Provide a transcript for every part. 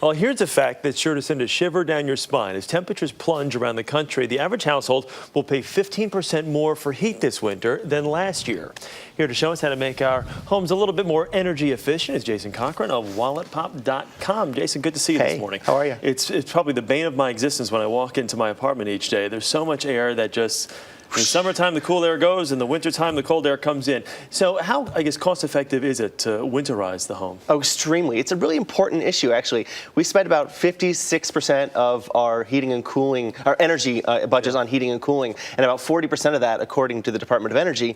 Well, here's a fact that's sure to send a shiver down your spine. As temperatures plunge around the country, the average household will pay 15% more for heat this winter than last year. Here to show us how to make our homes a little bit more energy efficient is Jason Cochran of walletpop.com. Jason, good to see you this morning. How are you? It's probably the bane of my existence when I walk into my apartment each day. There's so much air that just... In the summertime, the cool air goes. In the wintertime, the cold air comes in. So how, I guess, cost-effective is it to winterize the home? Oh, extremely. It's a really important issue, actually. We spend about 56% of our heating and cooling, our energy budgets on heating and cooling, and about 40% of that, according to the Department of Energy,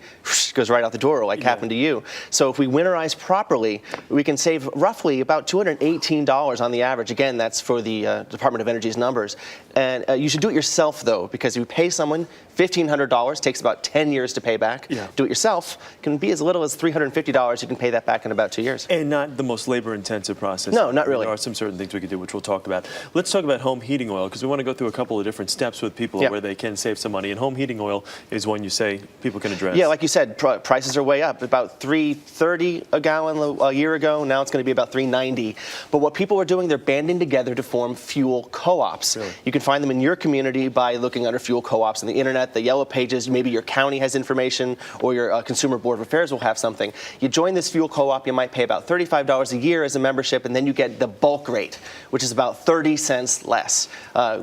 goes right out the door, like happened to you. So if we winterize properly, we can save roughly about $218 on the average. Again, that's for the Department of Energy's numbers. And you should do it yourself, though, because if you pay someone $1,500, takes about 10 years to pay back. Do it yourself can be as little as $350. You can pay that back in about 2 years. And not the most labor-intensive process. No, not really. There are some certain things we could do, which we'll talk about. Let's talk about home heating oil, because we want to go through a couple of different steps with people where they can save some money. And home heating oil is one you say people can address. Yeah, like you said, prices are way up. About $3.30 a gallon a year ago. Now it's going to be about $3.90. But what people are doing, they're banding together to form fuel co-ops. Really? You can find them in your community by looking under fuel co-ops on the internet, the yellow pages. Maybe your county has information, or your Consumer Board of Affairs will have something. You join this fuel co-op, you might pay about $35 a year as a membership, and then you get the bulk rate, which is about 30 cents less.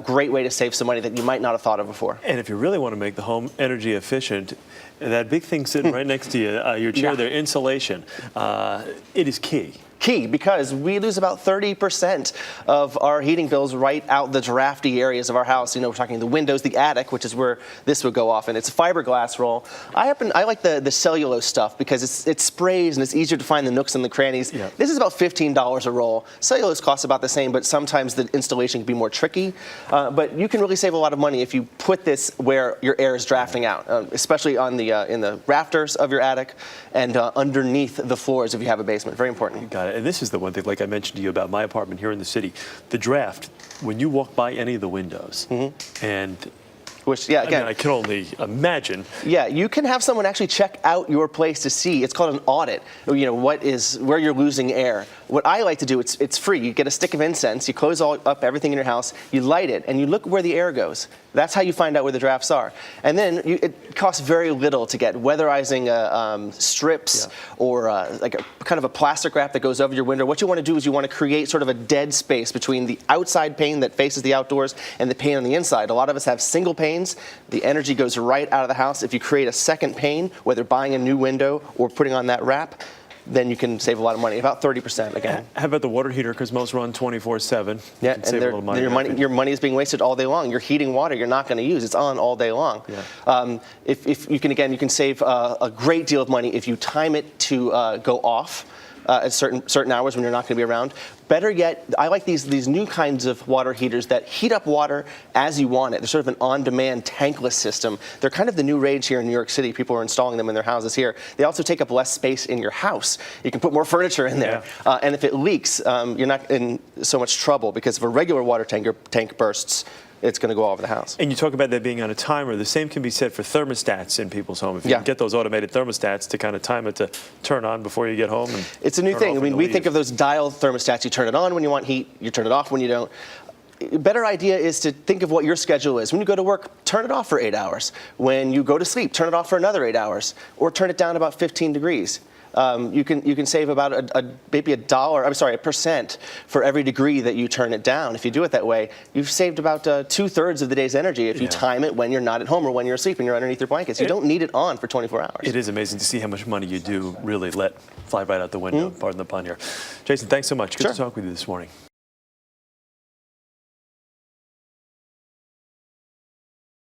Great way to save some money that you might not have thought of before. And if you really want to make the home energy efficient, that big thing sitting right next to you, your chair there, insulation, it is key. Because we lose about 30% of our heating bills right out the drafty areas of our house. You know, we're talking the windows, the attic, which is where this would go off, and it's a fiberglass roll. I like the cellulose stuff because it sprays and it's easier to find the nooks and the crannies. This is about $15 a roll. Cellulose costs about the same, but sometimes the installation can be more tricky. But you can really save a lot of money if you put this where your air is drafting out, especially on the in the rafters of your attic and underneath the floors if you have a basement. Very important. Got it. And this is the one thing, like I mentioned to you about my apartment here in the city, the draft, when you walk by any of the windows, and again, I can only imagine. Yeah, you can have someone actually check out your place to see. It's called an audit. You know, where you're losing air. What I like to do, it's free. You get a stick of incense, you close up everything in your house, you light it, and you look where the air goes. That's how you find out where the drafts are. And then it costs very little to get weatherizing strips or like a kind of a plastic wrap that goes over your window. What you want to do is you want to create sort of a dead space between the outside pane that faces the outdoors and the pane on the inside. A lot of us have single panes. The energy goes right out of the house. If you create a second pane, whether buying a new window or putting on that wrap, then you can save a lot of money, about 30% again. How about the water heater? Because most run 24/7. Yeah, and save a little money. Your money is being wasted all day long. You're heating water you're not going to use. It's on all day long. If you can, again, you can save a great deal of money if you time it to go off at certain hours when you're not going to be around. Better yet, I like these new kinds of water heaters that heat up water as you want it. They're sort of an on-demand tankless system. They're kind of the new rage here in New York City. People are installing them in their houses here. They also take up less space in your house. You can put more furniture in there. And if it leaks, you're not in so much trouble, because if a regular water tank bursts, it's going to go all over the house. And you talk about that being on a timer. The same can be said for thermostats in people's home. If you can get those automated thermostats to kind of time it to turn on before you get home. And it's a new thing. I mean, we think of those dial thermostats. You turn it on when you want heat. You turn it off when you don't. A better idea is to think of what your schedule is. When you go to work, turn it off for 8 hours. When you go to sleep, turn it off for another 8 hours, or turn it down about 15 degrees. You can save about maybe $1% for every degree that you turn it down. If you do it that way, you've saved about 2/3 of the day's energy if you time it when you're not at home or when you're asleep and you're underneath your blankets. You don't need it on for 24 hours. It is amazing to see how much money you do really let fly right out the window. Pardon the pun here. Jason, thanks so much. Good to talk with you this morning.